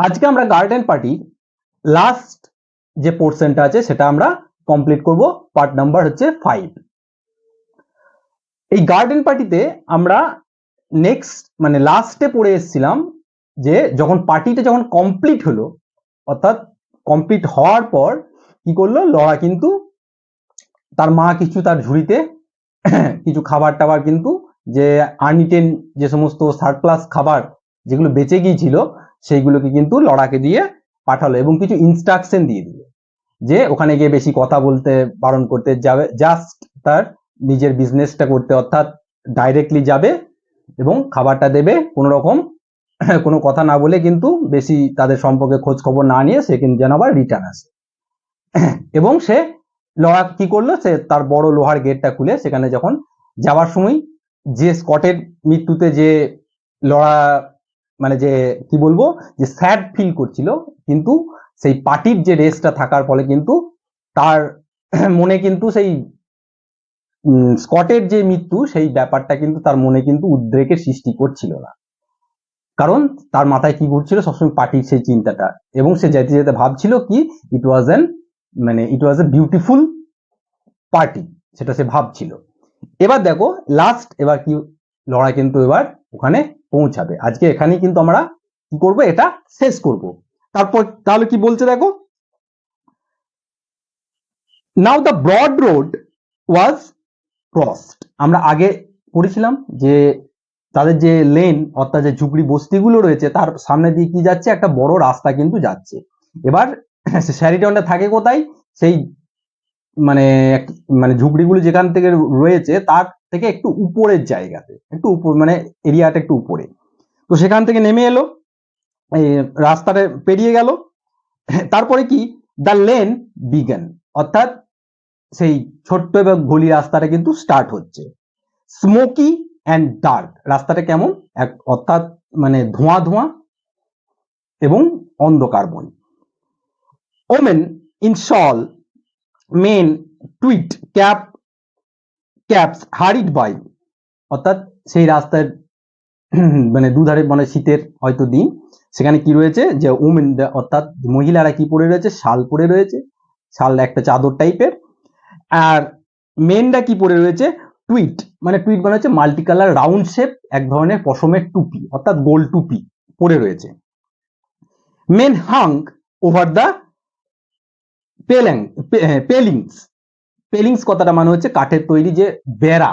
আজকে আমরা গার্ডেন পার্টির লাস্ট যে পোর্শনটা আছে সেটা আমরা কমপ্লিট করব। পার্ট নাম্বার হচ্ছে 5। এই গার্ডেন পার্টিতে আমরা নেক্সট মানে লাস্টে পড়ে এসেছিলাম যে যখন পার্টিটা যখন কমপ্লিট হলো, অর্থাৎ কমপ্লিট হওয়ার পর কি করলো, লরা কিন্তু তার মা কিছু তার ঝুড়িতে কিছু খাবার টাবার কিন্তু যে আনইটেন যে সমস্ত সারপ্লাস খাবার যেগুলো বেঁচে গিয়েছিল সেইগুলোকে কিন্তু লরাকে দিয়ে পাঠালো এবং কিছু ইনস্ট্রাকশন দিয়ে দিল যে ওখানে গিয়ে বেশি কথা বলতে বারণ করতে যাবে, জাস্ট তার নিজের বিজনেসটা করতে, অর্থাৎ ডাইরেক্টলি যাবে এবং খাবারটা দেবে, কোনো রকম কোনো কথা না বলে কিন্তু বেশি তাদের সম্পর্কে খোঁজ খবর না নিয়ে সে কিন্তু যেন আবার রিটার্ন আসে। এবং সে লরা কি করলো, সে তার বড় লোহার গেটটা খুলে সেখানে যখন যাওয়ার সময় যে স্কটের মৃত্যুতে যে লরা মানে যে কি বলবো যে স্যাড ফিল করছিল, কিন্তু সেই পার্টির যে রেসটা থাকার ফলে কিন্তু তার মনে কিন্তু সেই স্কটের যে মৃত্যু সেই ব্যাপারটা কিন্তু তার মনে কিন্তু উদ্রেকের সৃষ্টি করছিল না, কারণ তার মাথায় কি ঘুরছিল সবসময় পার্টির সেই চিন্তাটা, এবং সে যেতে যেতে ভাবছিল কি ইট ওয়াজ এ বিউটিফুল পার্টি, সেটা সে ভাবছিল। এবার দেখো লাস্ট, এবার কি লড়াই কিন্তু এবার ওখানে পৌঁছাবে। আজকে এখানেই কিন্তু আমরা কি করব, এটা শেষ করব। তারপর তাহলে কি বলছে দেখো, now the broad road was crossed. আমরা আগে পড়েছিলাম যে তাদের যে লেন অর্থাৎ যে ঝুপড়ি বস্তিগুলো রয়েছে তার সামনে দিয়ে কি যাচ্ছে, একটা বড় রাস্তা কিন্তু যাচ্ছে। এবার শ্যারিডনটা থাকে কোথায়, সেই মানে মানে ঝুপড়িগুলো যেখান থেকে রয়েছে তার থেকে একটু উপরের জায়গাতে, একটু উপর মানে এরিয়াটা একটু উপরে। তো সেখান থেকে নেমে এলো, এই রাস্তাটা পেরিয়ে গেল। তারপরে কি, দ্য লেন বিগান, অর্থাৎ সেই ছোট্ট এবং গলি রাস্তাটা কিন্তু স্টার্ট হচ্ছে। স্মোকি অ্যান্ড ডার্ক, রাস্তাটা কেমন, অর্থাৎ মানে ধোঁয়া ধোঁয়া এবং অন্ধকারময়। Women in shawl, men tweed caps hurried by, অর্থাৎ সেই রাস্তার মানে দুধারে মানে শীতের হয়তো দিন, সেখানে কি রয়েছে যে ওমেন অর্থাৎ মহিলারা কি পরে রয়েছে, শাল পরে রয়েছে, শাল একটা চাদর টাইপের। আর মেনরা কি পরে রয়েছে, টুইট মানে হচ্ছে মাল্টি কালার রাউন্ড শেপ এক ধরনের পশমের টুপি, অর্থাৎ গোল টুপি পরে রয়েছে। মেন হাং ওভার দ্য পেলিংস, পেলিংস কথাটা মানে হচ্ছে কাঠের তৈরি যে বেড়া,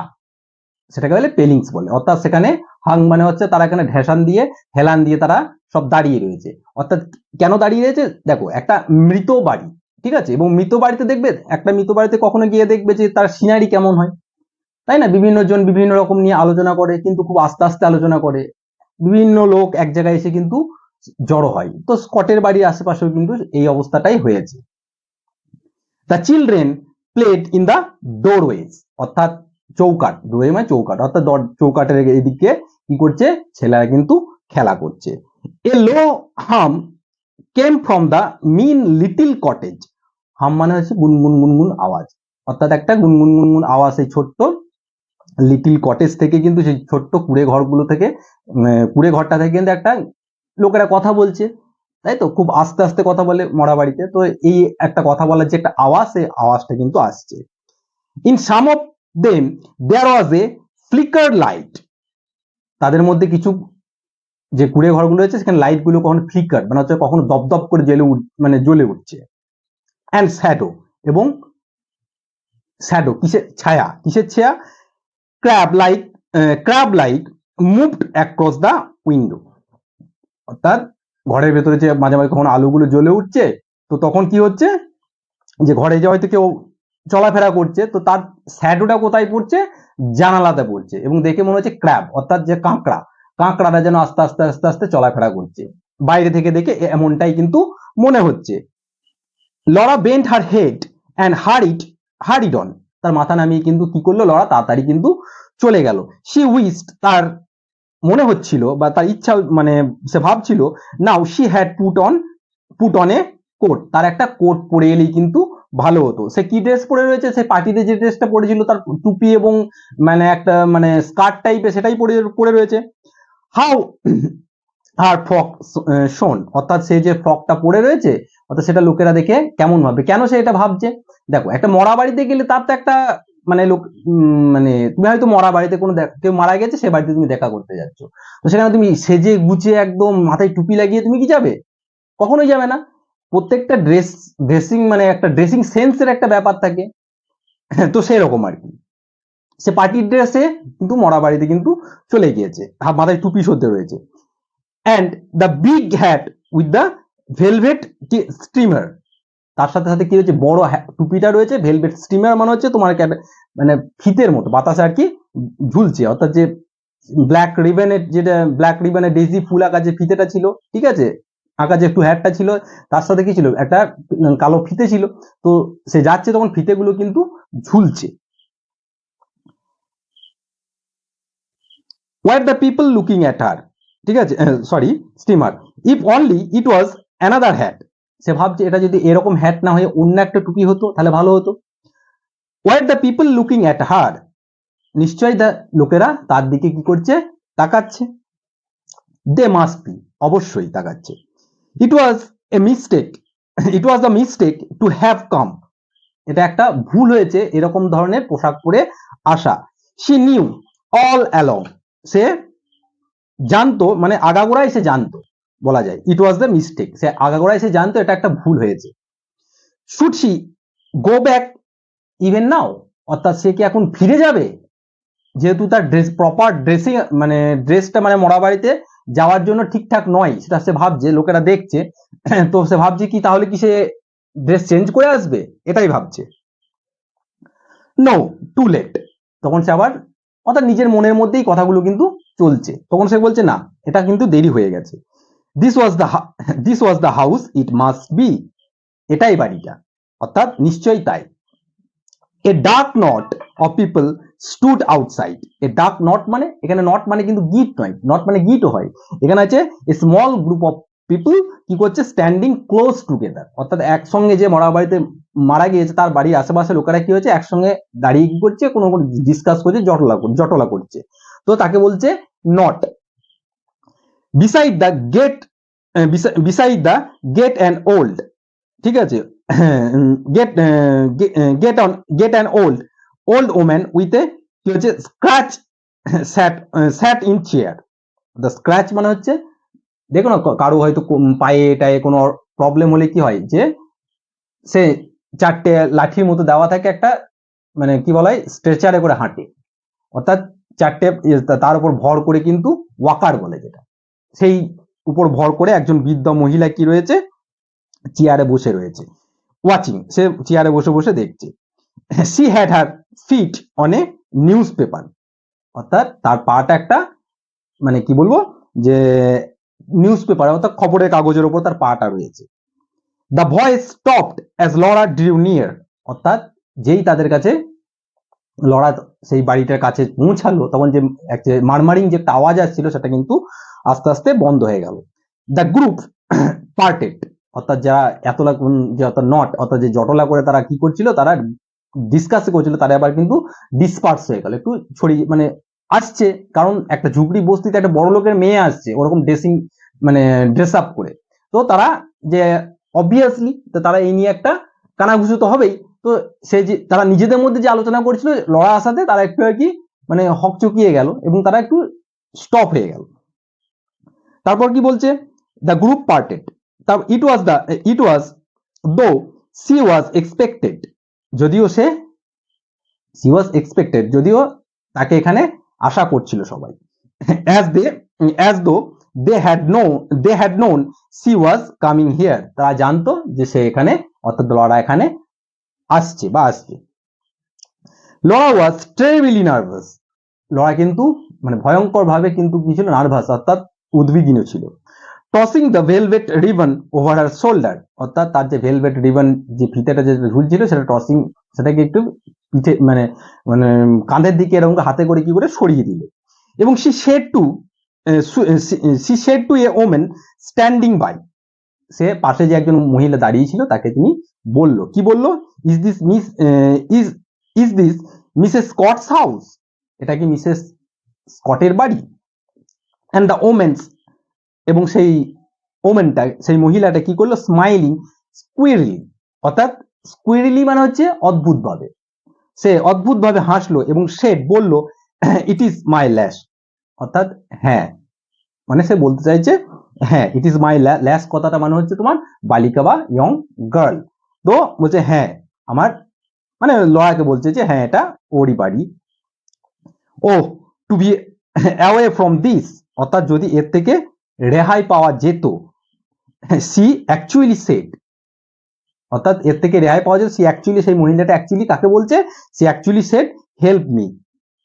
সেটাকে বলে পেলিংস বলে। অর্থাৎ সেখানে হাং মানে হচ্ছে তারা এখানে ঢেসান দিয়ে হেলান দিয়ে তারা সব দাঁড়িয়ে রয়েছে। অর্থাৎ কেন দাঁড়িয়ে রয়েছে, দেখো একটা মৃত বাড়ি, ঠিক আছে, এবং মৃত বাড়িতে দেখবে, একটা মৃত বাড়িতে কখনো গিয়ে দেখবে যে তার সিনারি কেমন হয়, তাই না, বিভিন্ন জন বিভিন্ন রকম নিয়ে আলোচনা করে, কিন্তু খুব আস্তে আস্তে আলোচনা করে, বিভিন্ন লোক এক জায়গায় এসে কিন্তু জড়ো হয়। তো স্কটের বাড়ির আশেপাশেও কিন্তু এই অবস্থাটাই হয়েছে। The children played in the ডোরওয়েজ, অর্থাৎ চৌকাট, ডোরওয়ে মানে চৌকাট, অর্থাৎ চৌকাটের এদিকে কি করছে, ছেলেরা কিন্তু খেলা করছে। A low hum came from the mean little cottage, hum মানে হচ্ছে গুনগুন গুনগুন আওয়াজ, অর্থাৎ একটা গুনগুন গুনগুন আওয়াজ এই ছোট্ট লিটিল কটেজ থেকে কিন্তু, সেই ছোট্ট কুড়ে ঘরগুলো থেকে, কুড়ে ঘরটা থেকে কিন্তু একটা লোকেরা কথা বলছে, তাই তো, খুব আস্তে আস্তে কথা বলে মরা বাড়িতে, তো এই একটা কথা বলার যে একটা আওয়াজ, এই আওয়াজটা কিন্তু আসছে। In some of them there was a flicker light, তাদের মধ্যে কিছু যে কুড়ে ঘরগুলো রয়েছে সেখানে লাইট গুলো কখনো ফ্লিকার মানে হচ্ছে কখনো দপদপ করে জ্বলে উঠছে। অ্যান্ড শ্যাডো, এবং শ্যাডো কিসের ছায়া, crab like moved across the window, অর্থাৎ ঘরের ভেতরে যে মাঝে মাঝে কখনো আলোগুলো জ্বলে উঠছে, তো তখন কি হচ্ছে যে ঘরে যে হয়তো কেউ চলাফেরা করছে, তো তার শ্যাডোটা কোথায় পড়ছে, জানালাতে পড়ছে, এবং দেখে মনে হচ্ছে ক্র্যাব অর্থাৎ যে কাঁকড়াটা যেন আস্তে আস্তে আস্তে আস্তে চলাফেরা করছে, বাইরে থেকে দেখে এমনটাই কিন্তু মনে হচ্ছে। Laura bent her head and হারিড on, তার মাথা নামিয়ে কিন্তু কি করলো, লরা তাড়াতাড়ি কিন্তু চলে গেল। শি উইশড, তার মনে হচ্ছিল বা তার ইচ্ছা মানে সে ভাবছিল, now she had put on a coat, তার একটা কোট পরে এলেই কিন্তু ভালো হতো। সে কি ড্রেস পরে রয়েছে, সে পার্টিতে যে ড্রেসটা পরেছিল তার টুপি এবং মানে একটা মানে স্কার্ট টাইপের সেটাই পরে রয়েছে। হাউ হার ফ্রক শোন, অর্থাৎ সে যে ফ্রকটা পরে রয়েছে অর্থাৎ সেটা লোকেরা দেখে কেমন ভাববে, কেন সে এটা ভাবছে। দেখো একটা মরা বাড়িতে গেলে তার তো একটা মানে লোক মানে তুমি হয়তো মরা বাড়িতে কোনো কেউ মারা গেছে সে বাড়িতে তুমি দেখা করতে যাচ্ছ, তো সেখানে তুমি সেজে গুছিয়ে একদম মাথায় টুপি লাগিয়ে তুমি কি যাবে? কখনোই যাবে না। প্রত্যেকটা ড্রেসিং মানে একটা ড্রেসিং সেন্সের একটা ব্যাপার থাকে, তো সেরকম আর কি। সে পার্টির ড্রেসে কিন্তু মরা বাড়িতে কিন্তু চলে গিয়েছে, মাথায় টুপি সদ্য রয়েছে। And the big hat with the velvet streamer, তার সাথে সাথে কি হচ্ছে বড় টুপিটা রয়েছে, ভেলভেট স্টিমার মানে হচ্ছে তোমার মানে ফিতের মতো বাতাসে আর কি ঝুলছে, অর্থাৎ যে ব্ল্যাক রিবনের যেটা ব্ল্যাক রিবনের ডেজি ফুল আঁকা যে ফিতেটা ছিল, ঠিক আছে, আঁকা যে একটু হ্যাটটা ছিল তার সাথে কি ছিল একটা কালো ফিতে ছিল, তো সে যাচ্ছে তখন ফিতেগুলো কিন্তু ঝুলছে। Were the people looking at her, ঠিক আছে, sorry steamer, if only it was another hat, সে ভাবছে এটা যদি এরকম হ্যাট না হয়ে অন্য একটা টুপি হতো তাহলে ভালো হতো। Were the people looking at her, নিশ্চয়ই লোকেরা তার দিকে কি করছে, তাকাচ্ছে। দে মাস্ট বি, অবশ্যই তাকাচ্ছে। It was a mistake, it was the mistake to have come, এটা একটা ভুল হয়েছে এরকম ধরনের পোশাক পরে আসা। শি নিউ অল অ্যালং, সে জানতো মানে আগাগোড়াই সে জানতো বলা যায়, ইট ওয়াজ দ্য মিস্টেক, সে আগাগোড়াই সে জানতো এটা একটা ভুল হয়েছে। Should she go back even নাও, অর্থাৎ সে কি এখন ফিরে যাবে, যেহেতু তার ড্রেস প্রপার ড্রেসিং মানে ড্রেসটা মানে মরা বাড়িতে যাওয়ার জন্য ঠিকঠাক নয় সেটা সে ভাবছে, লোকেরা দেখছে, তো সে ভাবছে কি তাহলে কি সে ড্রেস চেঞ্জ করে আসবে, এটাই ভাবছে। নো টু লেট, তখন সে আবার অর্থাৎ নিজের মনের মধ্যেই কথাগুলো কিন্তু চলছে, তখন সে বলছে না এটা কিন্তু দেরি হয়ে গেছে। This was the this was the house, it must be, এটাই বাড়িটা, অর্থাৎ নিশ্চয়ই তাই। A dark not of people stood outside, a dark not মানে এখানে নট মানে কিন্তু গিট নয়, নট মানে গিটও হয়, এখানে আছে a small group of people কি করছে, স্ট্যান্ডিং ক্লোজ টুগেদার, অর্থাৎ একসঙ্গে যে মরা বাড়িতে মারা গিয়েছে তার বাড়ির আশেপাশে লোকেরা কি হচ্ছে একসঙ্গে দাঁড়িয়ে কি করছে, কোনো ডিসকাস করছে, জটলা করছে, তো তাকে বলছে not. Beside the gate, beside the gate and old, ঠিক আছে, gate gate an old woman with a কি হচ্ছে scratch sat in chair, the scratch মানে হচ্ছে দেখো না কারো হয়তো পায়ে টায়ে কোনো প্রবলেম হলে কি হয় যে সে চারটে লাঠির মতো দেওয়া থাকে একটা মানে কি বলা হয় স্ট্রেচারে করে হাঁটে, অর্থাৎ চারটে তার উপর ভর করে কিন্তু ওয়াকার বলে যেটা, সেই উপর ভর করে একজন বৃদ্ধ মহিলা কি রয়েছে চেয়ারে বসে রয়েছে, ওয়াচিং, সে চেয়ারে বসে বসে দেখছে। she had her feet on a newspaper, অর্থাৎ তার পাটা একটা মানে কি বলবো যে নিউজ পেপার অর্থাৎ খবরের কাগজের উপর তার পাটা রয়েছে। The voice stopped as Laura drew near, অর্থাৎ যেই তাদের কাছে লরা সেই বাড়িটার কাছে পৌঁছালো তখন যে একটা মারমারিং যে একটা আওয়াজ আসছিল সেটা কিন্তু আস্তে আস্তে বন্ধ হয়ে গেল। দ্য গ্রুপ পার্টেড, অর্থাৎ যারা এতলা যে অর্থাৎ নট অর্থাৎ যে জটলা করে তারা কি করছিল, তারা ডিসকাস করছিল, তারা আবার কিন্তু ডিসপার্স হয়ে গেল, একটু ছড়িয়ে মানে আসছে, কারণ একটা ঝুপড়ি বস্তিতে একটা বড় লোকের মেয়ে আসছে ওরকম ড্রেসিং মানে ড্রেস আপ করে, তো তারা যে অবভিয়াসলি তো তারা এই নিয়ে একটা কানাঘুষো তো হবেই, তো সে যে তারা নিজেদের মধ্যে যে আলোচনা করছিল লড়া আসাতে তারা একটু আর কি মানে হকচকিয়ে গেল এবং তারা একটু স্টপ হয়ে গেল। তারপর কি বলছে, the group parted, it was though she was expected, যদিও সি ওয়াজ এক্সপেক্টেড যদিও তাকে এখানে আশা করছিল সবাই, as though they had known she was coming here, তারা জানতো যে সে এখানে অর্থাৎ লরা এখানে আসছে বা আসছে। লরা ওয়াজ টেরিবলি নার্ভাস, লরা কিন্তু মানে ভয়ঙ্কর ভাবে কিন্তু কি ছিল নার্ভাস অর্থাৎ উদ্বিগ্ন ছিল। Tossing the velvet ribbon over her shoulder, অর্থাৎ তার যে ভেলভেট রিবন যে ফিতেটা যে ঝুলছিল সেটা টসিং সেটাকে একটু পিঠে মানে মানে কাঁধের দিকে এরকম হাতে করে কি করে সরিয়ে দিল। এবং she said to a woman standing by, সে পাশে যে একজন মহিলা দাঁড়িয়ে ছিল তাকে তিনি বলল, কি বলল, is this Mrs Scots house, এটা কি মিসেস স্কটের বাড়ি? অ্যান্ড দ্য ওমেন্স এবং সেই ওমেনটা, সেই মহিলাটা কি করলো, স্মাইলিং স্কুইরলি, অর্থাৎ স্কুইরলি মানে হচ্ছে অদ্ভুত ভাবে, সে অদ্ভুত ভাবে হাসলো এবং সে বলল ইট ইজ মাই ল্যাশ, অর্থাৎ হ্যাঁ, মানে সে বলতে চাইছে হ্যাঁ ইট ইজ মাই ল্যাশ কথাটা মানে হচ্ছে তোমার বালিকা বা ইয়ং গার্ল। তো বলছে হ্যাঁ আমার, মানে লরাকে বলছে যে হ্যাঁ এটা ওরই বাড়ি। Oh to be away from this, অর্থাৎ যদি এর থেকে রেহাই পাওয়া যেত, সি অ্যাকচুয়ালি সেড, অর্থাৎ এর থেকে রেহাই পাওয়া যেত, সি অ্যাকচুয়ালি, সেই মহিলাটা অ্যাকচুয়ালি কাকে বলছে, she actually said help me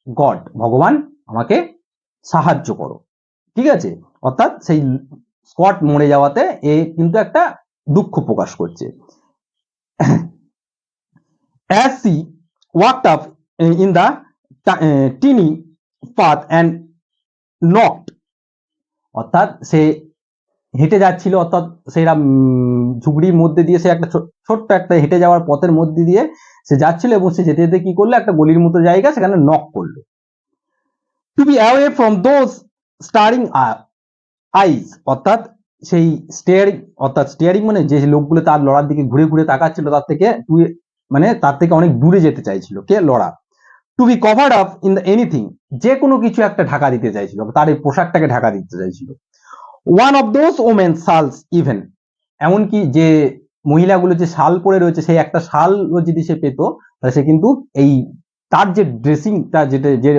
God, ভগবান আমাকে সাহায্য করো, ঠিক আছে। অর্থাৎ সেই স্কট মরে যাওয়াতে এ কিন্তু একটা দুঃখ প্রকাশ করছে। As she walked up in the teeny path and knocked, অর্থাৎ সে হেঁটে যাচ্ছিল, অর্থাৎ সেরা ঝুপড়ির মধ্যে দিয়ে, সে একটা ছোট্ট একটা হেঁটে যাওয়ার পথের মধ্যে দিয়ে সে যাচ্ছিল এবং সে যেতে যেতে কি করলো, একটা গলির মতো জায়গা, সেখানে নক করলো। To be away from those staring eyes, অর্থাৎ সেই স্টিয়ারিং, অর্থাৎ স্টিয়ারিং মানে যে লোকগুলো তার লড়ার দিকে ঘুরে ঘুরে তাকাচ্ছিল, তার থেকে মানে তার থেকে অনেক দূরে যেতে চাইছিল কে, লড়া। To be covered up in the anything, যে কোনো কিছু একটা ঢাকা দিতে চাইছিল, তার এই পোশাকটাকে ঢাকা দিতে চাইছিল। One of those women shawls even, এমনকি যে মহিলাগুলো যে শাল পরে রয়েছে, সেই একটা শাল যদি সে পেত, তাহলে সে কিন্তু এই তার যে ড্রেসিংটা যেটা যে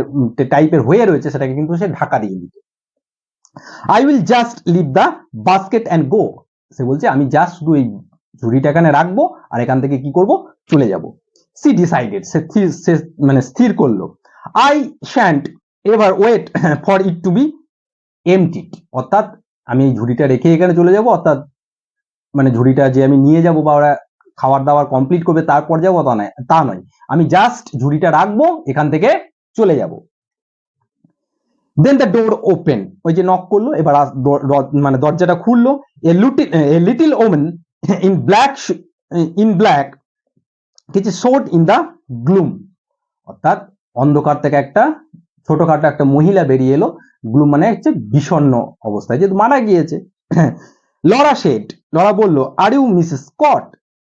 টাইপের হয়ে রয়েছে সেটাকে কিন্তু সে ঢাকা দিয়ে দিত। I will just leave the basket and go, সে বলছে আমি জাস্ট শুধু এই ঝুড়িটা এখানে রাখবো আর এখান থেকে কি করব, চলে যাব। সি ডিসাইডেড, সে মানে স্থির করলো। I shan't ever wait for it to be emptied, অর্থাৎ আমি এই ঝুড়িটা রেখে এখানে চলে যাব, অর্থাৎ মানে ঝুড়িটা যে আমি নিয়ে যাব বা ওরা খাবার দাবার কমপ্লিট করবে তারপর যাবো তা নয়, আমি জাস্ট ঝুড়িটা রাখবো, এখান থেকে চলে যাব। দেন দ্য ডোর ওপেন, ওই যে নক করলো, এবার মানে দরজাটা খুললো। A little women in black কিছু শোট ইন দ্য গ্লুম, অর্থাৎ অন্ধকার থেকে একটা ছোটখাটো একটা মহিলা বেরিয়ে এলো, গ্লুম মানে হচ্ছে বিষণ্ণ অবস্থায়, যেহেতু মারা গিয়েছে। লরা সেড, লরা বলল আর ইউ মিসেস স্কট,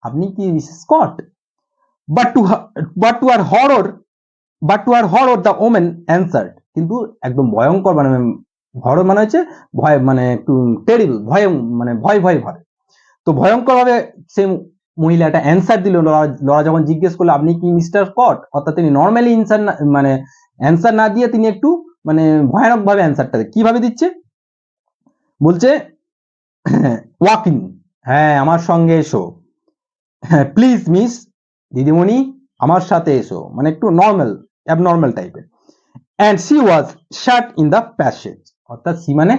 আপনি কি Mrs Scott? But to her horror the woman answered, কিন্তু একদম ভয়ঙ্কর, মানে হরর মানে হচ্ছে ভয়, মানে একটু টেরিবল, ভয়, মানে ভয় ভয় ভয়। তো ভয়ঙ্কর ভাবে সে মহিলাটা অ্যান্সার দিল, লরা যখন জিজ্ঞেস করলো আপনি কি মিস্টার স্কট, অর্থাৎ তিনি নর্মালি মানে অ্যান্সার না দিয়ে তিনি একটু মানে ভয়ানক ভাবে অ্যান্সারটা কিভাবে দিচ্ছে, বলছে ওয়াক ইন, হ্যাঁ আমার সঙ্গে এসো, প্লিজ মিস, দিদিমণি আমার সাথে এসো, মানে একটু নর্মাল অ্যাবনর্মাল টাইপের। And C was shut in the passage, অর্থাৎ সি মানে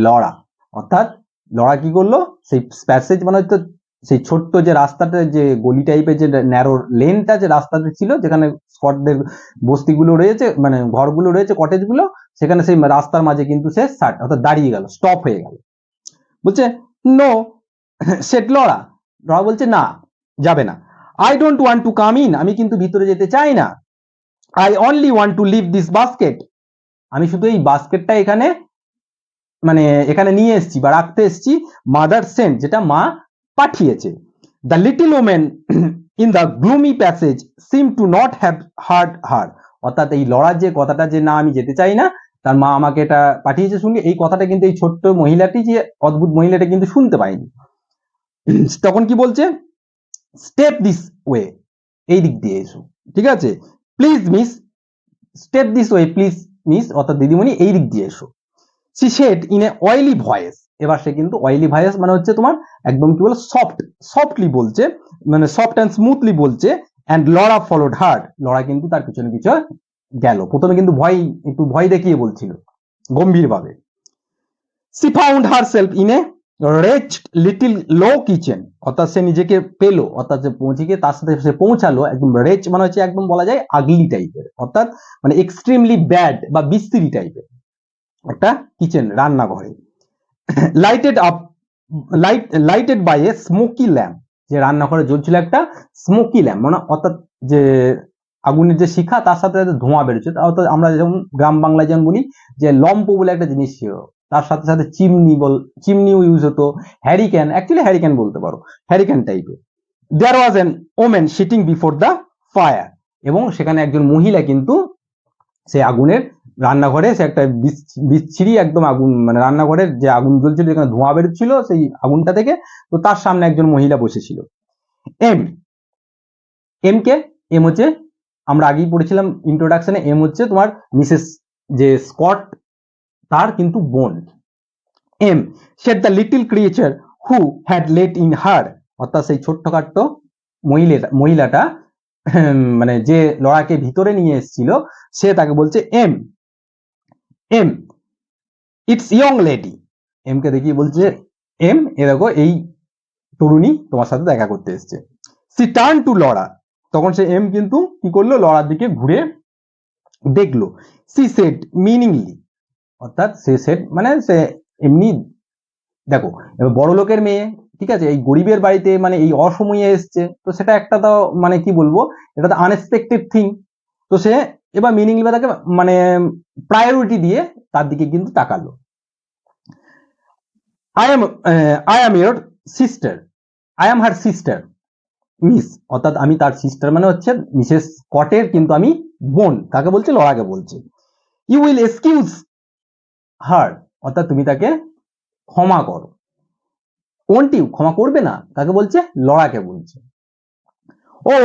লরা, অর্থাৎ লরা কি করলো, সেই প্যাসেজ মানে হচ্ছে সেই ছোট্ট যে রাস্তাটা, যে গলি টাইপের যে ন্যারো লেনটা, যে রাস্তাটা ছিল যেখানে স্কটদের বস্তিগুলো রয়েছে, মানে ঘরগুলো রয়েছে, কটেজগুলো, সেখানে সেই রাস্তার মাঝে কিন্তু সে শাট, অর্থাৎ দাঁড়িয়ে গেল, স্টপ হয়ে গেল। বলছে নো সেট লরা, লরা বলছে না যাবে না। I don't want to come in, আমি কিন্তু ভিতরে যেতে চাই না। I only want to leave this basket, আমি শুধু এই বাস্কেটটা এখানে মানে এখানে নিয়ে এসেছি বা রাখতে এসেছি, মাদার সেন্ট, যেটা মা পাঠিয়েছে। The little women in the gloomy passage seem to not have heard her, অর্থাৎ এই লড়ার যে কথাটা যে না আমি যেতে চাই না, তার মা আমাকে এটা পাঠিয়েছে শুনে, এই কথাটা কিন্তু এই ছোট্ট মহিলাটি, যে অদ্ভুত মহিলাটা কিন্তু শুনতে পায়নি। তখন কি বলছে, স্টেপ দিস ওয়ে, এই দিক দিয়ে এসো, ঠিক আছে, please miss, step this way please miss, অর্থাৎ দিদিমণি এই দিক দিয়ে এসো। She said in a oily voice, এবার সে কিন্তু অয়েলি ভয়েস মানে হচ্ছে তোমার একদম কি বলে সফটলি বলছে, মানে সফট অ্যান্ড স্মুথলি বলছে। And Laura followed hard, Laura কিন্তু তার পিছনে পিছনে গেল, প্রথমে কিন্তু একটু ভয় দেখিয়ে বলছিল গম্ভীর ভাবে। She found herself in a wretched little low kitchen, অর্থাৎ সে নিজেকে পেলো, অর্থাৎ যে পৌঁছে গিয়ে তার সাথে সে পৌঁছালো, একদম রেচ মানে হচ্ছে একদম বলা যায় আগলি টাইপের, অর্থাৎ মানে এক্সট্রিমলি ব্যাড বা বিশ্রী টাইপের একটা কিচেন, রান্নাঘরে। Lighted by a smoky lamp, যে রান্নাঘরে জ্বলছিল একটা স্মোকি ল্যাম্প, মানে অর্থাৎ যে আগুনের যে শিখা তার সাথে ধোঁয়া বেরোচ্ছে, অর্থাৎ আমরা যেমন গ্রাম বাংলায় যেমন বলি যে লম্প বলে একটা জিনিস ছিল, তার সাথে সাথে চিমনিও ইউজ হতো, হ্যারিকেন, অ্যাকচুয়ালি হ্যারিকেন বলতে পারো, হ্যারিকেন টাইপের। There was an woman sitting before the fire, এবং সেখানে একজন মহিলা কিন্তু সে আগুনের রান্নাঘরে, সে একটা বিচ্ছিরি একদম আগুন, মানে রান্নাঘরের যে আগুন জ্বলছিল, যেখানে ধোঁয়া বেরোচ্ছিল সেই আগুনটা থেকে, তো তার সামনে একজন মহিলা বসেছিল। এম কে, এম হচ্ছে, আমরা আগেই পড়েছিলাম ইন্ট্রোডাকশনে, এম হচ্ছে তোমার মিসেস যে স্কট তার কিন্তু বোন। Em said the little creature who had let in her, অর্থাৎ সেই ছোট্টখাট্ট মহিলাটা মানে যে লড়াকে ভিতরে নিয়ে এসেছিল, সে তাকে বলছে Em Em it's young lady, Em কে দেখিয়ে বলছে এম, এ দেখো এই তরুণী তোমার সাথে দেখা করতে এসছে। সি টার্ন টু লরা, তখন সে এম কিন্তু কি করলো, লরার দিকে ঘুরে দেখলো। সি সেড মিনিংলি, অর্থাৎ সে সেড মানে সে এমনি, দেখো এবার বড় লোকের মেয়ে, ঠিক আছে, এই গরিবের বাড়িতে মানে এই অসময়ে এসছে, তো সেটা একটা তো মানে কি বলবো, এটা তো আনএক্সপেক্টেড থিং, তো সে এবার মিনিংলি বা তাকে মানে প্রায়োরিটি দিয়ে তার দিকে কিন্তু তাকালো। I am your sister, I am her sister miss, অর্থাৎ আমি তার সিস্টার মানে হচ্ছে মিসেস স্কটের কিন্তু আমি বোন, তাকে বলছে, লরাকে বলছে। ইউ উইল এক্সকিউজ হার, অর্থাৎ তুমি তাকে ক্ষমা করো। ওন্ট ইউ, ক্ষমা করবে না, তাকে বলছে, লরাকে বলছে। ও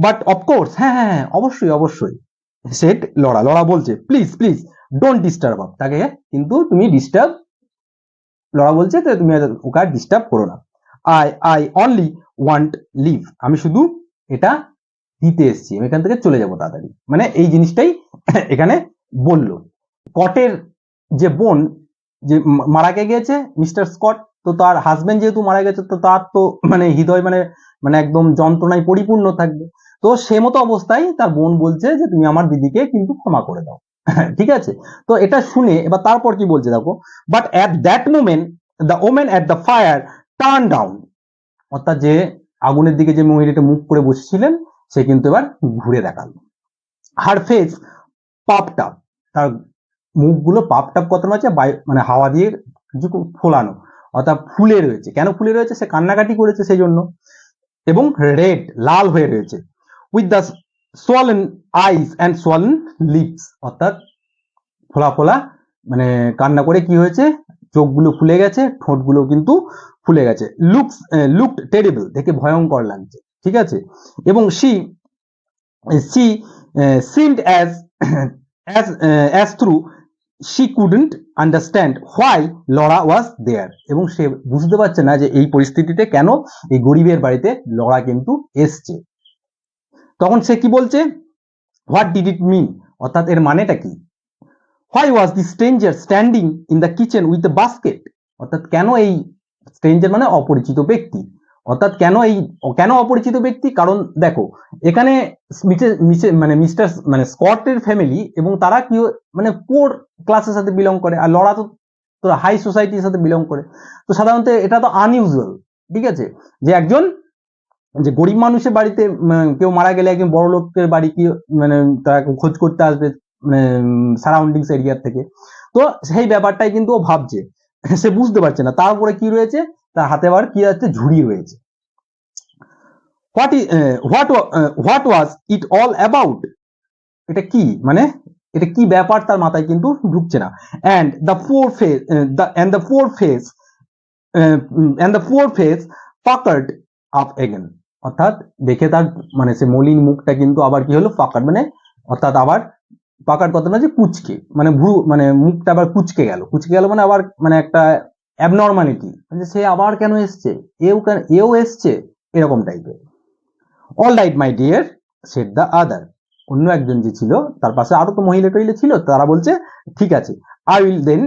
বাট অফকোর্স, হ্যাঁ হ্যাঁ হ্যাঁ, অবশ্যই অবশ্যই, সেট লরা, লরা বলছে, please please don't disturb up, তাকে কিন্তু তুমি ডিস্টার্ব, লরা বলছে তো তুমি ওকে আর ডিস্টার্ব করো না। আই অনলি ওয়ান্ট লিভ, আমি শুধু এটা দিতে এসেছি, আমি এখান থেকে চলে যাবো তাড়াতাড়ি, মানে এই জিনিসটাই এখানে বললো। স্কটের যে বোন যে মারা গিয়েছে মিস্টার স্কট, তো তার হাজবেন্ড যেহেতু মারা গেছে, তো তার তো মানে হৃদয় মানে মানে একদম যন্ত্রণায় পরিপূর্ণ থাকবে, তো সে মতো অবস্থায় তার বোন বলছে যে তুমি আমার দিদিকে কিন্তু ক্ষমা করে দাও। ঠিক আছে, তো এটা শুনে এবার তারপর কি বলছে দেখো, but at that moment the women at the fire turn down, অর্থাৎ যে আগুনের দিকে যে মহিলাটা মুখ করে বসেছিলেন, সে কিন্তু এবার ঘুরে দেখালো। হার ফেস পাপড আপ, তার মুখগুলো পাপড আপ কত আছে, মানে হাওয়া দিয়ে কিছু ফোলানো, অর্থাৎ ফুলে রয়েছে, কেন ফুলে রয়েছে, সে কান্নাকাটি করেছে সেই জন্য, এবং রেড, লাল হয়ে রয়েছে। With the swollen eyes and swollen lips, অর্থাৎ ফোলা ফোলা মানে কান্না করে কি হয়েছে, চোখগুলো ফুলে গেছে, ঠোঁটগুলো কিন্তু ফুলে গেছে। লুকড টেরিবল, দেখে ভয়ঙ্কর লাগছে, ঠিক আছে, এবং C seemed as through she couldn't understand why Laura was there, এবং সে বুঝতে পারছে না যে এই পরিস্থিতিতে কেন এই গরিবের বাড়িতে লরা কিন্তু এসছে। তখন সে কি বলছে, হোয়াট ডিড ইট মিন, অর্থাৎ এর মানেটা কি। Why was the stranger standing in the kitchen with a basket, অর্থাৎ কেন এই স্ট্রেঞ্জার মানে অপরিচিত ব্যক্তি, অর্থাৎ কেন অপরিচিত ব্যক্তি, কারণ দেখো এখানে মানে মিস্টার মানে স্কটের ফ্যামিলি এবং তারা কি মানে পোর ক্লাসের সাথে বিলং করে, আর লরা তো হাই সোসাইটির সাথে বিলং করে, তো সাধারণত এটা তো আনইউজুয়াল, ঠিক আছে, যে একজন যে গরিব মানুষের বাড়িতে কেউ মারা গেলে একজন বড় লোকের বাড়ি কি মানে তারা খোঁজ করতে আসবে সারাউন্ডিংস এরিয়ার থেকে, তো সেই ব্যাপারটাই কিন্তু ও ভাবছে, সে বুঝতে পারছে না, তারপরে কি রয়েছে, তার হাতে আবার কি আছে, ঝুড়ি রয়েছে। What was it all about, এটা কি মানে এটা কি ব্যাপার, তার মাথায় কিন্তু ঢুকছে না। And the poor face puckered up again, অর্থাৎ দেখে তার মানে সে মলিন মুখটা কিন্তু আবার কি হলো, পাকার্ড মানে অর্থাৎ আবার পাকার কথা না যে কুচকে, মানে ভ্রু মানে মুখটা আবার কুচকে গেল মানে আবার মানে একটা অ্যাবনর্মালিটি, মানে সে আবার কেন এসছে, এও এসছে, এরকম টাইপের। All right my dear said the other, অন্য একজন যে ছিল তার পাশে আরো তো মহিলা টহিলা ছিল, তারা বলছে ঠিক আছে, I will then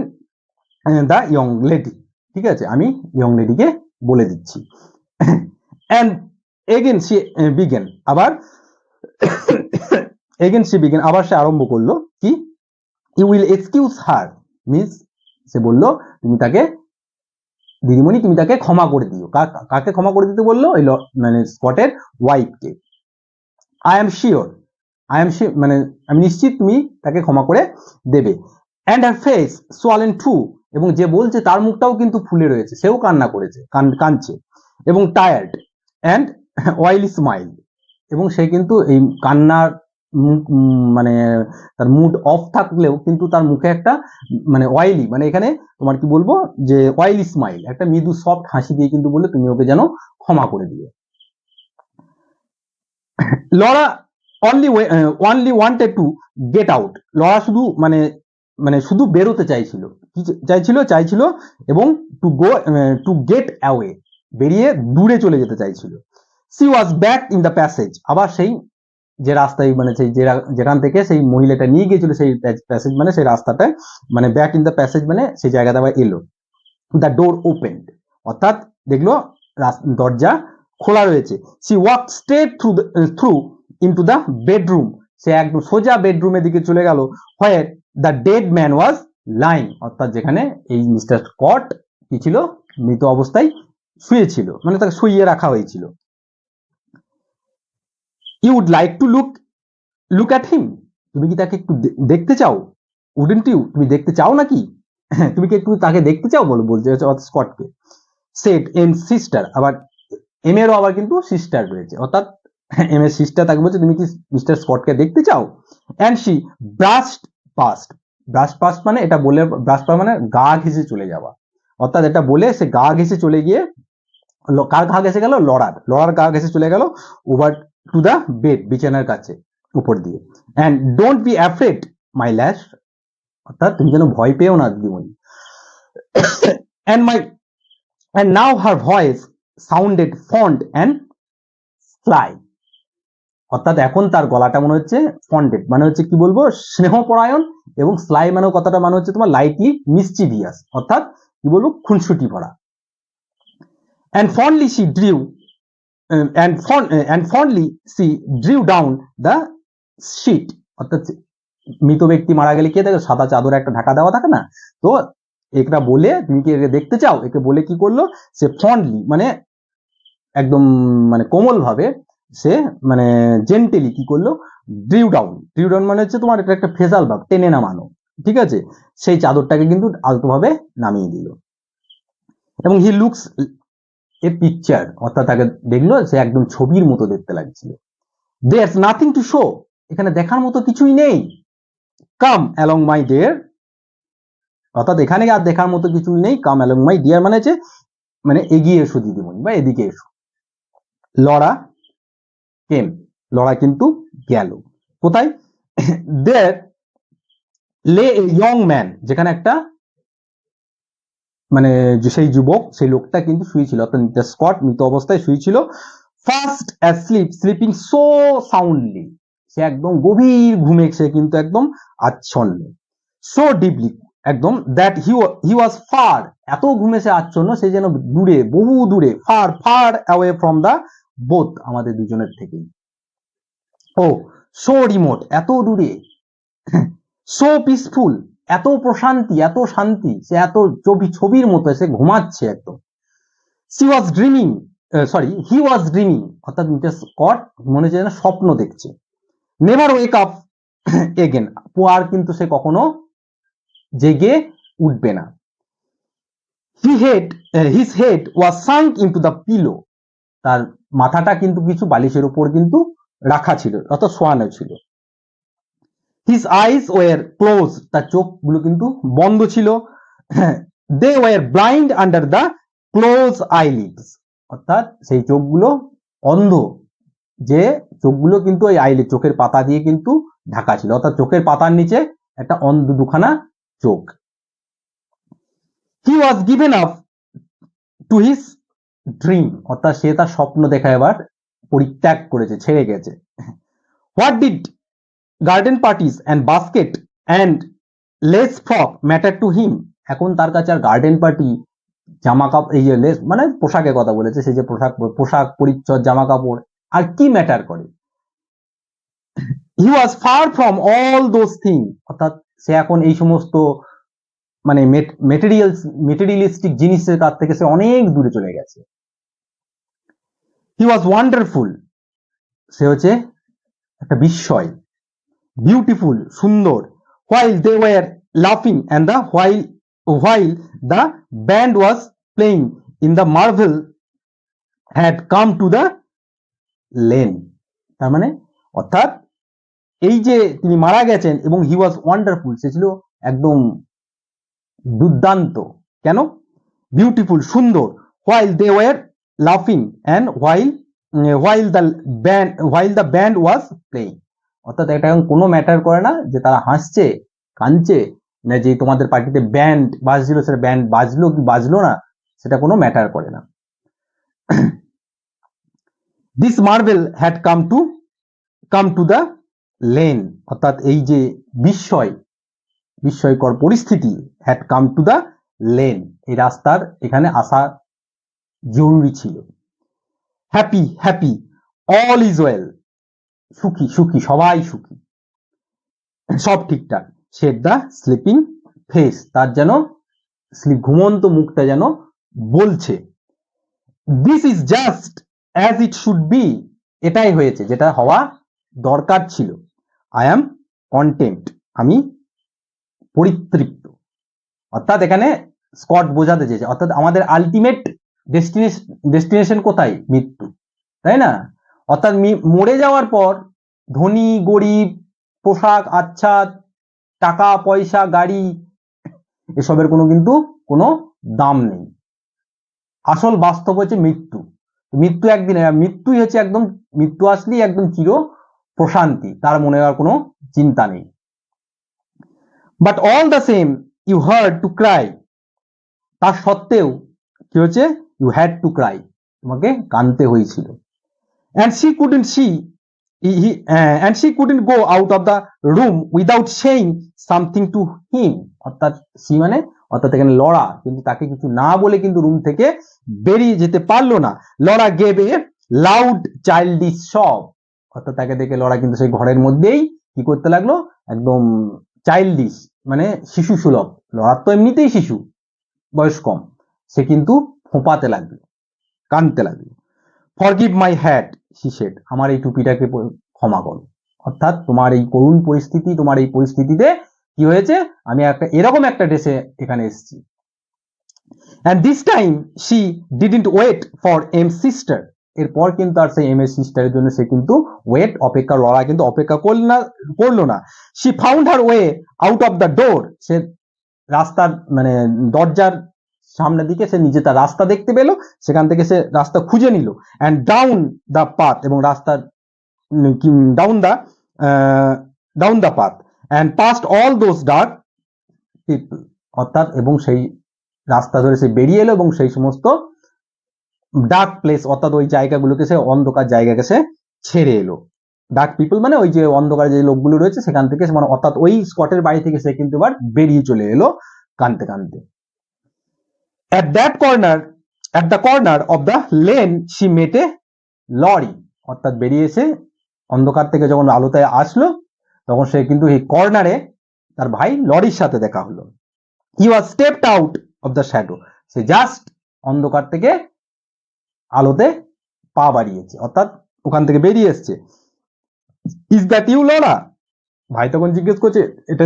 the young lady, ঠিক আছে, আমি ইয়ং লেডিকে বলে দিচ্ছি। অ্যান্ড এগেন সে বিগেন, আবার আবার সে আরম্ভ করলো কি, you will excuse her miss, সে বললো তুমি তাকে দিদিমণি তুমি তাকে ক্ষমা করে দিও, কাকে ক্ষমা করে দিতে বললো, ওই মানে স্কটের ওয়াইফকে। আই এম শিওর মানে আমি নিশ্চিত তুমি তাকে ক্ষমা করে দেবে। অ্যান্ড হার ফেস সোয়ালেন টু, এবং যে বলছে তার মুখটাও কিন্তু ফুলে রয়েছে, সেও কান্না করেছে, কাঁদছে, এবং টায়ার্ড অ্যান্ড অয়েলি স্মাইল, এবং সে কিন্তু এই কান্নার মানে তার মুড অফ থাকলেও কিন্তু তার মুখে একটা মানে অয়েলি, মানে এখানে তোমার কি বলবো যে অয়েলি স্মাইল, একটা মৃদু সফট হাসি দিয়ে কিন্তু বললে তুমি ওকে যেন ক্ষমা করে দিও। Laura only wanted to get out. Laura শুধু মানে শুধু বেরোতে চাইছিল, কি চাইছিল এবং টু গেট অ্যাওয়ে, বেরিয়ে দূরে চলে যেতে চাইছিল। C was back in the passage, আবার সেই যে রাস্তায় মানে সেই যেখান থেকে সেই মহিলাটা নিয়ে গিয়েছিল সেই প্যাসেজ মানে সেই রাস্তাটায়, মানে ব্যাক ইন দ্য প্যাসেজ মানে সেই জায়গাটা আবার এলো। দ্য ডোর ওপেন্ড, অর্থাৎ দেখলো দরজা খোলা রয়েছে। She walk straight through into the bedroom, সে একদম সোজা বেডরুমের দিকে চলে গেল। Where the dead man was lying, অর্থাৎ যেখানে এই মিস্টার স্কট কি ছিল, মৃত অবস্থায় শুয়েছিল, মানে তাকে শুইয়ে রাখা হয়েছিল। You would like to look at him, তুমি কি তাকে একটু দেখতে চাও? উডেন্ট ইউ, তুমি দেখতে চাও নাকি? তুমি কি একটু তাকে দেখতে চাও বলতে স্কটকে। সেট এম সিস্টার, আবার এম এরও আবার কিন্তু সিস্টার রয়েছে, অর্থাৎ এম এর সিস্টার তাকে বলছে তুমি কি মিস্টার স্কটকে দেখতে চাও। অ্যান্ড শি ব্রাশড পাস্ট মানে এটা বলে, ব্রাশ পাস্ট মানে গা ঘেঁষে চলে যাওয়া, অর্থাৎ এটা বলে সে গা ঘেঁষে চলে গিয়ে, কার গা ঘেঁষে গেল, লড়ার গা ঘেঁষে চলে গেল ওভার টু দ্য বেড, বিছানার কাছে উপর দিয়ে। অ্যান্ড ডোন্ট বি অ্যাফ্রেড মাই ল্যাশ, অর্থাৎ তুমি যেন ভয় পেও না দিদিমণি। and now her voice sounded fond and sly, অর্থাৎ এখন তার গলাটা মনে হচ্ছে ফন্ডেড, মানে হচ্ছে কি বলবো স্নেহপরায়ণ, এবং স্লাই মানে কথাটা মানে হচ্ছে তোমার লাইটলি মিসচিভিয়াস, অর্থাৎ কি বলবো খুনসুটি ভরা। and fondly she drew down the sheet, অর্থাৎ মৃত ব্যক্তি মারা গেলে কি থাকে, সাদা চাদরে একটা ঢাকা দেওয়া থাকে না, তো এটা বলে তুমি কি একে দেখতে চাও, একে বলে কি করলো সে ফন্ডলি মানে একদম মানে কোমল ভাবে সে মানে জেন্টেলি কি করলো, ড্রিউ ডাউন মানে হচ্ছে তোমার এটা একটা ফেজাল ভাব, টেনে নামানো, ঠিক আছে, সেই চাদরটাকে কিন্তু আলতোভাবে নামিয়ে দিল। এবং হি লুকস এ পিকচার, অর্থাৎ তাকে দেখলো সে একদম ছবির মতো দেখতে লাগছিল। দেয়ারস নাথিং টু শো, এখানে দেখার মতো কিছুই নেই। কাম অ্যালং মাই ডিয়ার, অর্থাৎ এখানে আর দেখার মতো কিছুই নেই। কাম অ্যালং মাই ডিয়ার মানে হচ্ছে মানে এগিয়ে এসো দিদিমণি বা এদিকে এসো। লরা কেম, লরা কিন্তু গেল কোথায়, দেয়ার লে এ ইয়ং ম্যান, যেখানে একটা মানে সেই যুবক সেই লোকটা কিন্তু শুয়েছিল, অর্থাৎ স্কট মৃত অবস্থায় শুয়েছিল। Fast asleep sleeping so soundly, সে একদম গভীর ঘুমে সে কিন্তু একদম আচ্ছন্ন। সো ডিপলি, একদম দ্যাট হি ওয়াজ ফার, এত ঘুমে সে আচ্ছন্ন সে যেন দূরে, বহু দূরে, far away from the both, আমাদের দুজনের থেকেই। ও সো রিমোট, এত দূরে। সো পিসফুল, এত প্রশান্তি, এত শান্তি, সে এত ছবির মতো সে ঘুমাচ্ছে একদম। হি ওয়াজ ড্রিমিং, অর্থাৎ মিস্টার স্কট মনে হচ্ছে যেন স্বপ্ন দেখছে। নেভার ওয়েক আপ এগেন, আর কিন্তু সে কখনো জেগে উঠবে না। His head was sunk into the pillow, তার মাথাটা কিন্তু কিছু বালিশের উপর কিন্তু রাখা ছিল, অর্থাৎ শোয়ানো ছিল। হিজ আইজ ওয়ার ক্লোজ, তার চোখগুলো কিন্তু বন্ধ ছিল। They were blind under the close eyelids, অর্থাৎ সেই চোখগুলো অন্ধ, যে চোখগুলো কিন্তু ওই আইলিড চোখের পাতা দিয়ে কিন্তু ঢাকা ছিল, অর্থাৎ চোখের পাতার নিচে একটা অন্ধ দুখানা চোখ। He was given up to his dream, অর্থাৎ সে তার স্বপ্ন দেখা এবার পরিত্যাগ করেছে, ছেড়ে গেছে। What did garden parties and basket and lace frock matter to him, এখন তার কাছে আর গার্ডেন পার্টি, জামা কাপড়, এই যে লেস মানে পোশাকের কথা বলেছে, সেই যে পোশাক পরিচ্ছদ জামা কাপড় আর কি ম্যাটার করে। He was far from all those thing, অর্থাৎ সে এখন এই সমস্ত মানে মেটেরিয়ালিস্টিক জিনিসের কাছ থেকে সে অনেক দূরে চলে গেছে। হি ওয়াজ ওয়ান্ডারফুল, সে হচ্ছে একটা বিস্ময়। বিউটিফুল, সুন্দর। হোয়াইল দে ওয়ার লাফিং and the while while the band was playing in the marvel had come to the lane. তার মানে অর্থাৎ এই যে তিনি মারা গেছেন এবং হি ওয়াজ ওয়ান্ডারফুল, সে ছিল একদম দুর্দান্ত। কেন? বিউটিফুল, সুন্দর। while they were laughing and while the band was playing, অর্থাৎ এটা এখন কোনো ম্যাটার করে না যে তারা হাসছে কাঁদছে না, যে তোমাদের পার্টিতে ব্যান্ড বাজছিল সেটা ব্যান্ড বাজলো কি বাজলো না সেটা কোনো ম্যাটার করে না। this marvel had come to the lane, অর্থাৎ এই যে বিস্ময়কর পরিস্থিতি had come to the lane, এই রাস্তার এখানে আসা জরুরি ছিল। হ্যাপি all is well, সুখী সবাই সুখী, সব ঠিকঠাক। said the sleeping face, তার যেন ঘুমন্ত মুখটা যেন বলছে this is just as it should be, এটাই হয়েছে যেটা হওয়া দরকার ছিল। I am content, আমি পরিতৃপ্ত। অর্থাৎ এখানে স্কট বোঝাতে চেয়েছে অর্থাৎ আমাদের আলটিমেট ডেস্টিনেশন কোথায়? মৃত্যু, তাই না? অর্থাৎ মরে যাওয়ার পর ধনী গরিব, পোশাক আচ্ছাদ, টাকা পয়সা, গাড়ি, এসবের কোনো দাম নেই। আসল বাস্তব হচ্ছে মৃত্যু একদিন, মৃত্যুই হচ্ছে একদম, মৃত্যু আসলেই একদম চির প্রশান্তি, তার মনে আর কোনো চিন্তা নেই। But all the same you had to cry, তার সত্ত্বেও কি হচ্ছে? ইউ হ্যাড টু ক্রাই, তোমাকে কাঁদতে হয়েছিল। and she couldn't go out of the room without saying something to him, অর্থাৎ অর্থাৎ এখানে লরা কিন্তু তাকে কিছু না বলে কিন্তু রুম থেকে বেরিয়ে যেতে পারলো না। Laura gave a loud childish sob, অর্থাৎ তাকে দেখে লরা কিন্তু সেই ঘরের মধ্যেই কি করতে লাগলো? একদম চাইল্ডিশ মানে শিশু সুলভ, লরা তো এমনিতেই শিশু, বয়স কম, সে কিন্তু ফোঁপাতে লাগলো, কাঁদতে লাগলো। forgive my hat, she said, আমার এই টুপিটাকে ক্ষমা করো। অর্থাৎ তোমার এই করুণ পরিস্থিতি, তোমার এই পরিস্থিতিতে কি হয়েছে? আমি এরকম একটা ড্রেসে এখানে এসেছি। and this time she didn't wait for M sister, এরপর কিন্তু আর সেই এম এর সিস্টারের জন্য সে কিন্তু লড়া কিন্তু অপেক্ষা করলো না। she found her way out of the door, সে রাস্তার মানে দরজার সামনের দিকে সে নিজে তার রাস্তা দেখতে পেল, সেখান থেকে সে রাস্তা খুঁজে নিল। and down the path, এবং রাস্তার down the path and past all those dark people, অর্থাৎ এবং সেই রাস্তা ধরে সে বেরিয়ে এলো এবং সেই সমস্ত ডার্ক প্লেস, অর্থাৎ ওই জায়গাগুলোকে সে, অন্ধকার জায়গাকে সে ছেড়ে এলো। ডার্ক পিপল মানে ওই যে অন্ধকারে যে লোকগুলো রয়েছে সেখান থেকে, মানে অর্থাৎ ওই স্কটের বাড়ি থেকে সে কিন্তু এবার বেরিয়ে চলে এলো কাঁদতে কাঁদতে। at the corner of the lane she met a lorry, অর্থাৎ বেরিয়ে এসে অন্ধকার থেকে যখন আলোতে আসলো তখন সে কিন্তু এই কর্নারে তার ভাই লরির সাথে দেখা হলো। he was stepped out of the shadow, say just অন্ধকার থেকে আলোতে পা বাড়িয়েছে, অর্থাৎ ওখান থেকে বেরিয়ে এসছে। is that you, Laura? ভাই তখন জিজ্ঞেস করছে এটা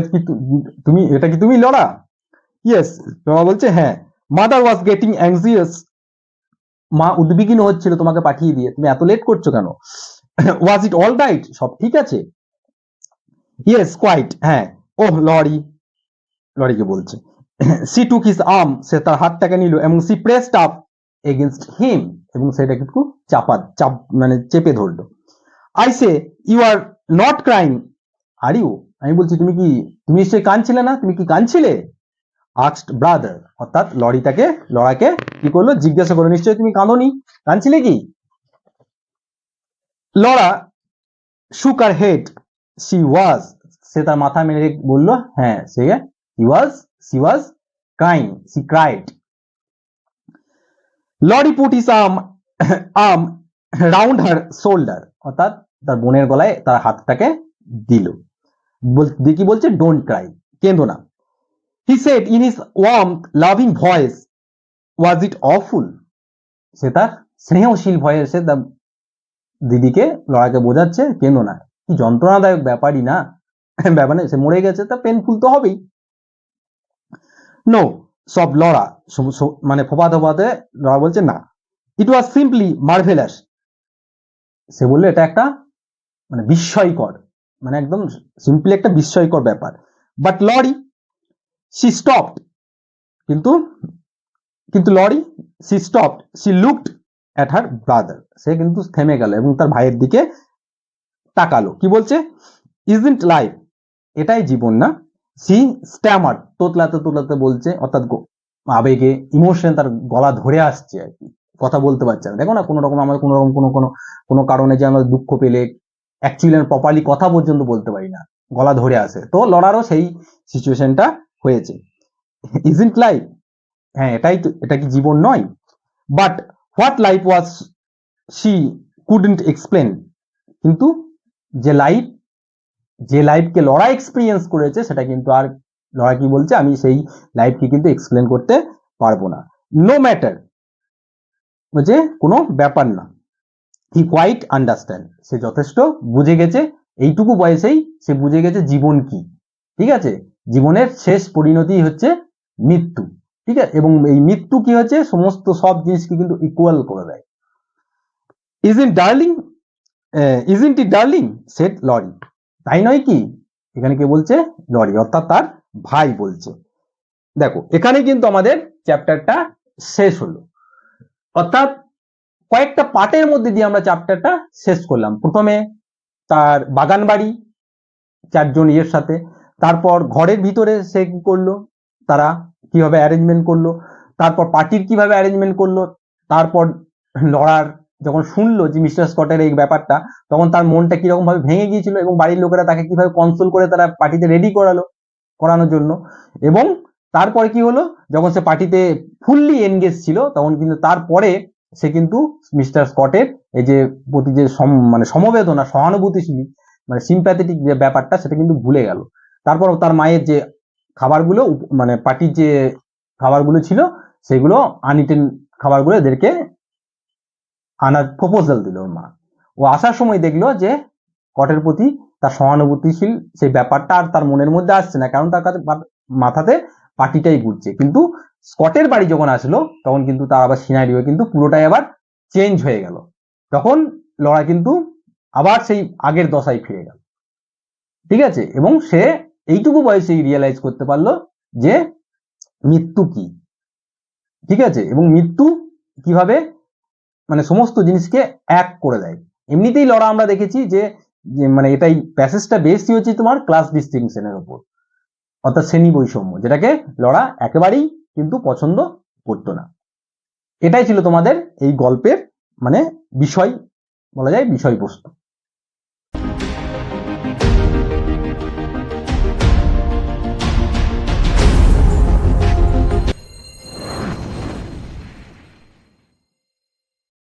কি তুমি লরা? yes, লরা বলছে হ্যাঁ। mother was getting anxious, মা উদ্বিগ্ন হচ্ছিল তোমাকে পাঠিয়ে দিয়ে, তুমি এত লেট করছো কেন? was it all right, সব ঠিক আছে? yes, quite, হ্যাঁ। ওহ লরিকে বলছে। she took his arm, সে তার হাতটাকে নিল এবং she pressed up against him, এবং সেটাকে একটু মানে চেপে ধরলো। I say, you are not crying, are you? আমি বলছি তুমি নিশ্চয়ই কাঁদছিলে না, তুমি কি কাঁদছিলে? asked brother, অর্থাৎ লরাকে কি করলো? জিজ্ঞাসা করলো, নিশ্চয়ই তুমি কাঁদোনি, কাঁদছিলে কি? লরা shook her head, সে তার মাথা মেরে বললো হ্যাঁ, she was crying, she cried. Laurie put his arm round her shoulder, অর্থাৎ তার বোনের গলায় তার হাতটাকে দিল, কি বলছে? ডোন্ট ক্রাই, কেঁদো না। he said in his warm loving voice, was it awful, সে তার স্নেহশীল ভয়েসে তার দিদিকে, লড়াকে বোঝাচ্ছে কেঁদো না, কি যন্ত্রণাদায়ক ব্যাপারই না, ব্যাপার সে মরে গেছে, তা পেনফুল তো হবেই। no, সব লড়া, মানে ফোপাতে ফোপাতে লড়া বলছে না, ইট ওয়াজ সিম্পলি মার্ভেলাস, সে বললো এটা একটা মানে বিস্ময়কর, মানে একদম সিম্পলি একটা বিস্ময়কর ব্যাপার। বাট লরি শি স্টপড, কিন্তু কিন্তু Laurie she stopped, she looked at her brother, সে কিন্তু থেমে গেল এবং তার ভাইয়ের দিকে তাকালো। কি বলছে? ইজন্ট লাইফ, এটাই জীবন না? সি স্ট্যামার, তোতলাতে তোতলাতে বলছে, অর্থাৎ আবেগে ইমোশন তার গলা ধরে আসছে আর কি, কথা বলতে পারছে না। দেখো না, কোনো রকম আমাদের কোনো রকম কোনো কারণে যে আমরা দুঃখ পেলে অ্যাকচুয়ালি প্রপারলি কথা পর্যন্ত বলতে পারি না, গলা ধরে আসে, তো লড়ারও সেই সিচুয়েশনটা হয়েছে। ইজন্ট লাইফ, হ্যাঁ এটাই তো, এটা কি জীবন নয়? But what life was she couldn't explain, কিন্তু যে লাইফকে লড়া এক্সপিরিয়েন্স করেছে সেটা কিন্তু আর, লড়া কি বলছে, আমি সেই লাইফকে কিন্তু এক্সপ্লেন করতে পারবো না। নো ম্যাটার, বলছে কোনো ব্যাপার না। হি কোয়াইট আন্ডারস্ট্যান্ড, সে যথেষ্ট বুঝে গেছে, এইটুকু বয়সেই সে বুঝে গেছে জীবন কি। ঠিক আছে, জীবনের শেষ পরিণতি হচ্ছে মৃত্যু। ঠিক আছে, এবং এই মৃত্যু কি হচ্ছে, সমস্ত সব জিনিসকে কিন্তু ইকুয়াল করে দেয়। Isn't darling, isn't it darling, said Laurie, তাই নয় কি? এখানে কে বলছে? লরি, অর্থাৎ তার ভাই বলছে। দেখো এখানে কিন্তু আমাদের চ্যাপ্টারটা শেষ হলো, অর্থাৎ কয়েকটা পার্টের মধ্যে দিয়ে আমরা চ্যাপ্টারটা শেষ করলাম। প্রথমে তার বাগান বাড়ি চারজন ইয়ের সাথে, তারপর ঘরের ভিতরে সে কি করলো, তারা কিভাবে অ্যারেঞ্জমেন্ট করলো, তারপর পার্টির কিভাবে অ্যারেঞ্জমেন্ট করলো, তারপর লড়ার যখন শুনলো যে মিস্টার স্কটের এই ব্যাপারটা, তখন তার মনটা কিরকম ভাবে ভেঙে গিয়েছিল এবং বাড়ির লোকেরা তাকে কিভাবে কনসোল করে তারা পার্টিতে রেডি করানোর জন্য। এবং তারপরে কি হলো, যখন সে পার্টিতে ফুললি এনগেজ ছিল, তখন কিন্তু তারপরে সে কিন্তু মিস্টার স্কটের এই যে প্রতি যে মানে সমবেদনা, সহানুভূতিশীল, মানে সিম্প্যাথেটিক যে ব্যাপারটা, সেটা কিন্তু ভুলে গেল। তারপর তার মায়ের যে খাবারগুলো, মানে পার্টির যে খাবারগুলো ছিল, সেগুলো আনইটেন খাবারগুলো এদেরকে আনার প্রপোজাল দিল ওর মা। ও আসার সময় দেখলো যে স্কটের প্রতি তার সহানুভূতিশীল সেই ব্যাপারটা আর তার মনের মধ্যে আসছে না, কারণ তার কাছে মাথাতে পার্টিটাই ঘুরছে। কিন্তু স্কটের বাড়ি যখন আসলো, তখন কিন্তু তার আবার সিনারিও কিন্তু পুরোটাই আবার চেঞ্জ হয়ে গেল। তখন লড়া কিন্তু আবার সেই আগের দশায় ফিরে গেল। ঠিক আছে, এবং সে এইটুকু বয়সেই রিয়েলাইজ করতে পারলো যে মৃত্যু কি। ঠিক আছে, এবং মৃত্যু কিভাবে মানে সমস্ত জিনিসকে এক করে দেয়। এমনিতেই লড়া আমরা দেখেছি যে মানে এটাই প্যাসেজটা বেশি হচ্ছে তোমার ক্লাস ডিস্টিংশনের উপর, অর্থাৎ শ্রেণী বৈষম্য, যেটাকে লড়া একেবারেই কিন্তু পছন্দ করতো না। এটাই ছিল তোমাদের এই গল্পের মানে বিষয়, বলা যায় বিষয়বস্তু।